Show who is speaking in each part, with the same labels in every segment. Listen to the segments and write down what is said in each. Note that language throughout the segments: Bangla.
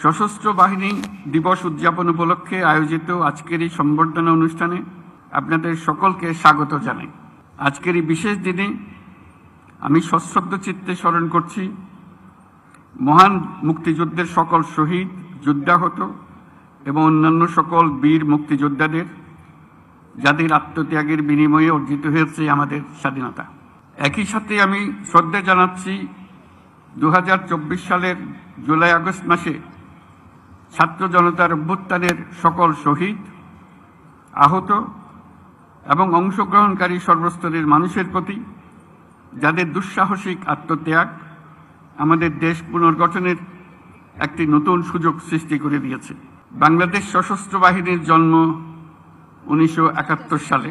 Speaker 1: সশস্ত্র বাহিনী দিবস উদযাপন উপলক্ষে আয়োজিত আজকের এই সম্বর্ধনা অনুষ্ঠানে আপনাদের সকলকে স্বাগত জানাই। আজকের এই বিশেষ দিনে আমি সশ্রদ্ধ চিত্তে স্মরণ করছি মহান মুক্তিযুদ্ধের সকল শহীদ, যুদ্ধাহত এবং অন্যান্য সকল বীর মুক্তিযোদ্ধাদের, যাদের আত্মত্যাগের বিনিময়ে অর্জিত হয়েছে আমাদের স্বাধীনতা। একই সাথে আমি শ্রদ্ধা জানাচ্ছি 2024 সালের জুলাই আগস্ট মাসে ছাত্র জনতার অভ্যুত্থানের সকল শহীদ, আহত এবং অংশগ্রহণকারী সর্বস্তরের মানুষের প্রতি, যাদের দুঃসাহসিক আত্মত্যাগ আমাদের দেশ পুনর্গঠনের একটি নতুন সুযোগ সৃষ্টি করে দিয়েছে। বাংলাদেশ সশস্ত্র বাহিনীর জন্ম 1971 সালে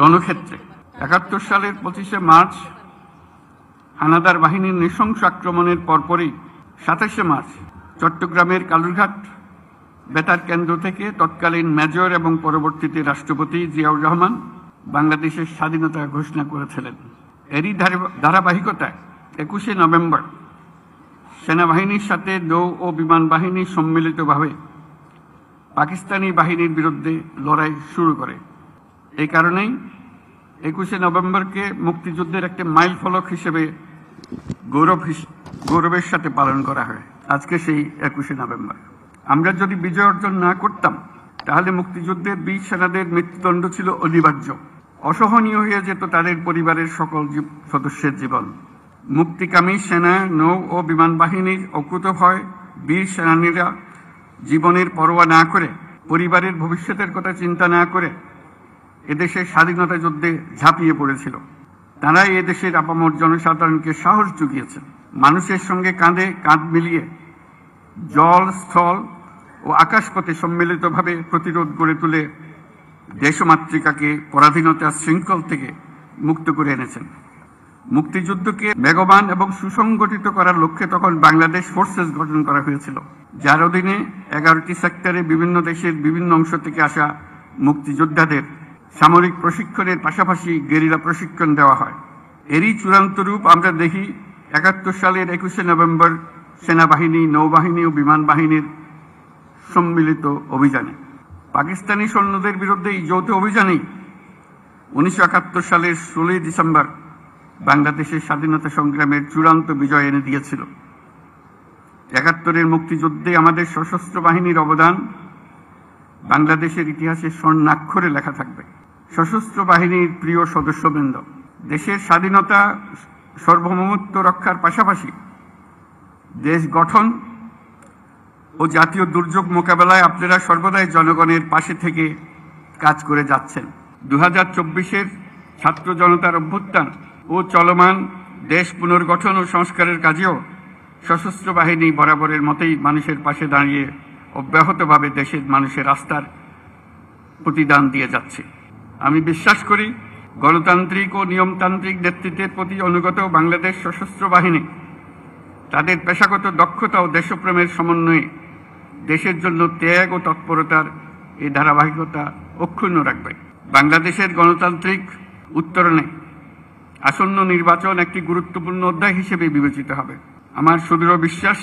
Speaker 1: রণক্ষেত্রে। 71 সালের 25শে মার্চ হানাদার বাহিনীর নৃশংস আক্রমণের পরপরই 27শে মার্চ চট্টগ্রামের কালুরঘাট বেতার কেন্দ্র থেকে তৎকালীন মেজর এবং পরবর্তীতে রাষ্ট্রপতি জিয়াউর রহমান বাংলাদেশের স্বাধীনতা ঘোষণা করেছিলেন। এরই ধারাবাহিকতায় 21শে নভেম্বর সেনাবাহিনীর সাথে নৌ ও বিমান বাহিনী সম্মিলিতভাবে পাকিস্তানি বাহিনীর বিরুদ্ধে লড়াই শুরু করে। এই কারণেই 21শে নভেম্বরকে মুক্তিযুদ্ধের একটি মাইল ফলক হিসেবে গৌরবের সাথে পালন করা হয়। আজকে সেই 21শে নভেম্বর। আমরা যদি বিজয় অর্জন না করতাম তাহলে মুক্তিযুদ্ধের বীর সেনাদের মৃত্যুদণ্ড ছিল অনিবার্য। অসহনীয় হয়ে যেত তাদের পরিবারের সকল সদস্যের জীবন। মুক্তিকামী সেনা, নৌ ও বিমান বাহিনীর অকুতোভয় বীর সেনানীরা জীবনের পরোয়া না করে, পরিবারের ভবিষ্যতের কথা চিন্তা না করে এদেশের স্বাধীনতা যুদ্ধে ঝাঁপিয়ে পড়েছিল। তারাই এদেশের আপামর জনসাধারণকে সাহস জুগিয়েছে। মানুষের সঙ্গে কাঁধে কাঁধ মিলিয়ে জল, স্থল ও আকাশপথে সম্মিলিতভাবে প্রতিরোধ গড়ে তুলে দেশমাতৃকাকে পরাধীনতার শৃঙ্খল থেকে মুক্ত করে এনেছেন। মুক্তিযুদ্ধকে বেগবান এবং সুসংগঠিত করার লক্ষ্যে তখন বাংলাদেশ ফোর্সেস গঠন করা হয়েছিল, যার অধীনে 11টি সেক্টরে বিভিন্ন দেশের বিভিন্ন অংশ থেকে আসা মুক্তিযোদ্ধাদের সামরিক প্রশিক্ষণের পাশাপাশি গেরিলা প্রশিক্ষণ দেওয়া হয়। এরই চূড়ান্ত রূপ আমরা দেখি 71 সালের 21শে নভেম্বর সেনাবাহিনী, নৌবাহিনী ও বিমান বাহিনীর সম্মিলিত অভিযানে। পাকিস্তানি সৈন্যদের বিরুদ্ধে এই যৌথ অভিযানেই 1971 সালের 16ই ডিসেম্বর বাংলাদেশের স্বাধীনতা সংগ্রামের চূড়ান্ত বিজয় এনে দিয়েছিল। 71-এর মুক্তিযুদ্ধে আমাদের সশস্ত্র বাহিনীর অবদান বাংলাদেশের ইতিহাসে স্বর্ণাক্ষরে লেখা থাকবে। সশস্ত্র বাহিনীর প্রিয় সদস্যবৃন্দ, দেশের স্বাধীনতা সার্বভৌমত্ব রক্ষার পাশাপাশি দেশ গঠন ও জাতীয় দুর্যোগ মোকাবেলায় আপনারা সর্বদাই জনগণের পাশে থেকে কাজ করে যাচ্ছেন। 2024-এর ছাত্র জনতার অভ্যুত্থান ও চলমান দেশ পুনর্গঠন ও সংস্কারের কাজেও সশস্ত্র বাহিনী বরাবরের মতোই মানুষের পাশে দাঁড়িয়ে অব্যাহতভাবে দেশের মানুষের আস্থার প্রতিদান দিয়ে যাচ্ছে। আমি বিশ্বাস করি গণতান্ত্রিক ও নিয়মতান্ত্রিক নেতৃত্বের প্রতি অনুগত বাংলাদেশ সশস্ত্র বাহিনী তাদের পেশাগত দক্ষতা ও দেশপ্রেমের সমন্বয়ে দেশের জন্য ত্যাগ ও তৎপরতার এই ধারাবাহিকতা অক্ষুণ্ণ রাখবে। বাংলাদেশের গণতান্ত্রিক উত্তরণে আসন্ন নির্বাচন একটি গুরুত্বপূর্ণ অধ্যায় হিসেবে বিবেচিত হবে। আমার সুদৃঢ় বিশ্বাস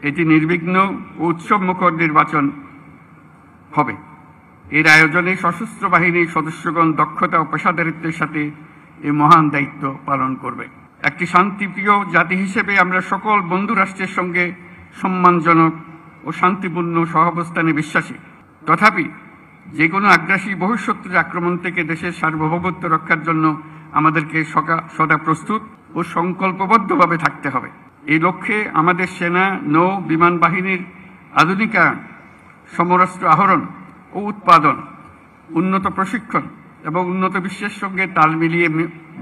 Speaker 1: এটি নির্বিঘ্ন ও উৎসবমুখর নির্বাচন হবে। এর আয়োজনে সশস্ত্র বাহিনীর সদস্যগণ দক্ষতা ও পেশাদারিত্বের সাথে এই মহান দায়িত্ব পালন করবে। একটি শান্তিপ্রিয় জাতি হিসেবে আমরা সকল বন্ধু রাষ্ট্রের সঙ্গে সম্মানজনক ও শান্তিপূর্ণ সহাবস্থানে বিশ্বাসী। তথাপি যে কোনো আগ্রাসী বহিঃশত্রুর আক্রমণ থেকে দেশের সার্বভৌমত্ব রক্ষার জন্য আমাদেরকে সদা প্রস্তুত ও সংকল্পবদ্ধভাবে থাকতে হবে। এই লক্ষ্যে আমাদের সেনা, নৌ, বিমান বাহিনীর আধুনিকায়ন, সমরাস্ত্র আহরণ ও উৎপাদন, উন্নত প্রশিক্ষণ এবং উন্নত বিশ্বের সঙ্গে তাল মিলিয়ে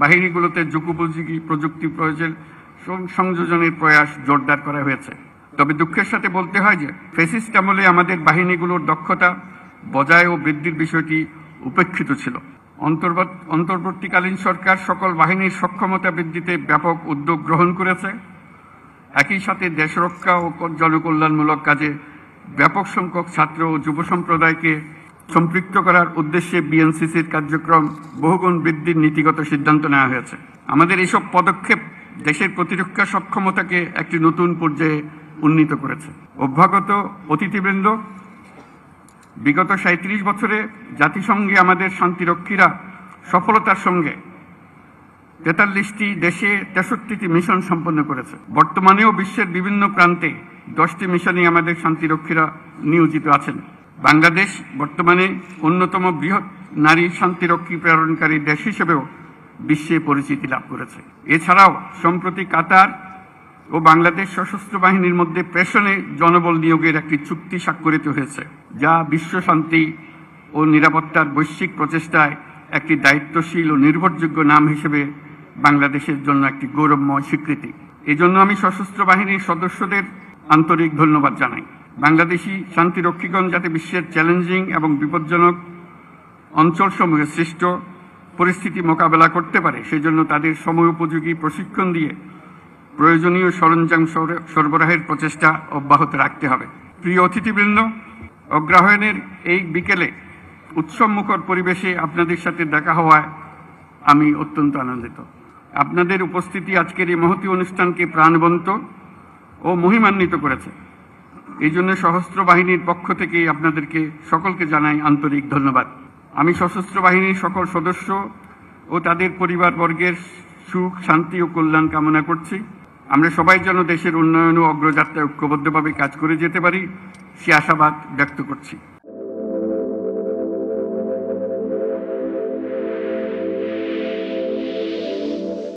Speaker 1: বাহিনীগুলোতে যুগোপযোগী প্রযুক্তি প্রয়োগের সংযোজনের প্রয়াস জোরদার করা হয়েছে। তবে দুঃখের সাথে বলতে হয় যে ফ্যাসিস্ট আমলে আমাদের বাহিনীগুলোর দক্ষতা বজায় ও বৃদ্ধির বিষয়টি উপেক্ষিত ছিল। অন্তর্বর্তীকালীন সরকার সকল বাহিনীর সক্ষমতা বৃদ্ধিতে ব্যাপক উদ্যোগ গ্রহণ করেছে। একই সাথে দেশরক্ষা ও জনকল্যাণমূলক কাজে ব্যাপক সংখ্যক ছাত্র ও যুব সম্প্রদায়কে সম্পৃক্ত করার উদ্দেশ্যে বিএনসিসির কার্যক্রম বহুগুণ বৃদ্ধির নীতিগত সিদ্ধান্ত নেওয়া হয়েছে। আমাদের এসব পদক্ষেপ দেশের প্রতিরক্ষা সক্ষমতাকে একটি নতুন পর্যায়ে উন্নীত করেছে। অভ্যাগত অতিথিবৃন্দ, বিগত ৩৭ বছরে জাতিসংঘে আমাদের শান্তিরক্ষীরা সফলতার সঙ্গে ৪৩টি দেশে ৬৩টি মিশন সম্পন্ন করেছে। বর্তমানেও বিশ্বের বিভিন্ন প্রান্তে 10টি মিশনে আমাদের শান্তিরক্ষীরা নিয়োজিত আছেন। বাংলাদেশ বর্তমানে অন্যতম বৃহৎ নারী শান্তিরক্ষী প্রেরণকারী দেশ হিসেবেও বিশ্বে পরিচিতি লাভ করেছে। এছাড়াও সম্প্রতি কাতার ও বাংলাদেশ সশস্ত্র বাহিনীর মধ্যে প্রেষণে জনবল নিয়োগের একটি চুক্তি স্বাক্ষরিত হয়েছে, যা বিশ্ব শান্তি ও নিরাপত্তার বৈশ্বিক প্রচেষ্টায় একটি দায়িত্বশীল ও নির্ভরযোগ্য নাম হিসেবে বাংলাদেশের জন্য একটি গৌরবময় স্বীকৃতি। এজন্য আমি সশস্ত্র বাহিনীর সদস্যদের আন্তরিক ধন্যবাদ জানাই। বাংলাদেশি শান্তিরক্ষীগণ যাতে বিশ্বের চ্যালেঞ্জিং এবং বিপজ্জনক অঞ্চলসমূহে সৃষ্ট পরিস্থিতি মোকাবেলা করতে পারে, সেজন্য তাদের সময়োপযোগী প্রশিক্ষণ দিয়ে প্রয়োজনীয় সরঞ্জাম সরবরাহের প্রচেষ্টা অব্যাহত রাখতে হবে। প্রিয় অতিথিবৃন্দ, অগ্রহায়ণের এই বিকেলে উৎসবমুখর পরিবেশে আপনাদের সাথে দেখা হওয়ায় আমি অত্যন্ত আনন্দিত। আপনাদের উপস্থিতি আজকের এই মহতী অনুষ্ঠানকে প্রাণবন্ত ও মহিমান্বিত করেছে। এই জন্য সশস্ত্র বাহিনীর পক্ষ থেকে আপনাদেরকে সকলকে জানাই আন্তরিক ধন্যবাদ। আমি সশস্ত্র বাহিনীর সকল সদস্য ও তাদের পরিবারবর্গের সুখ, শান্তি ও কল্যাণ কামনা করছি। আমরা সবাই যেন দেশের উন্নয়ন ও অগ্রযাত্রায় ঐক্যবদ্ধভাবে কাজ করে যেতে পারি, সে আশাবাদ ব্যক্ত করছি।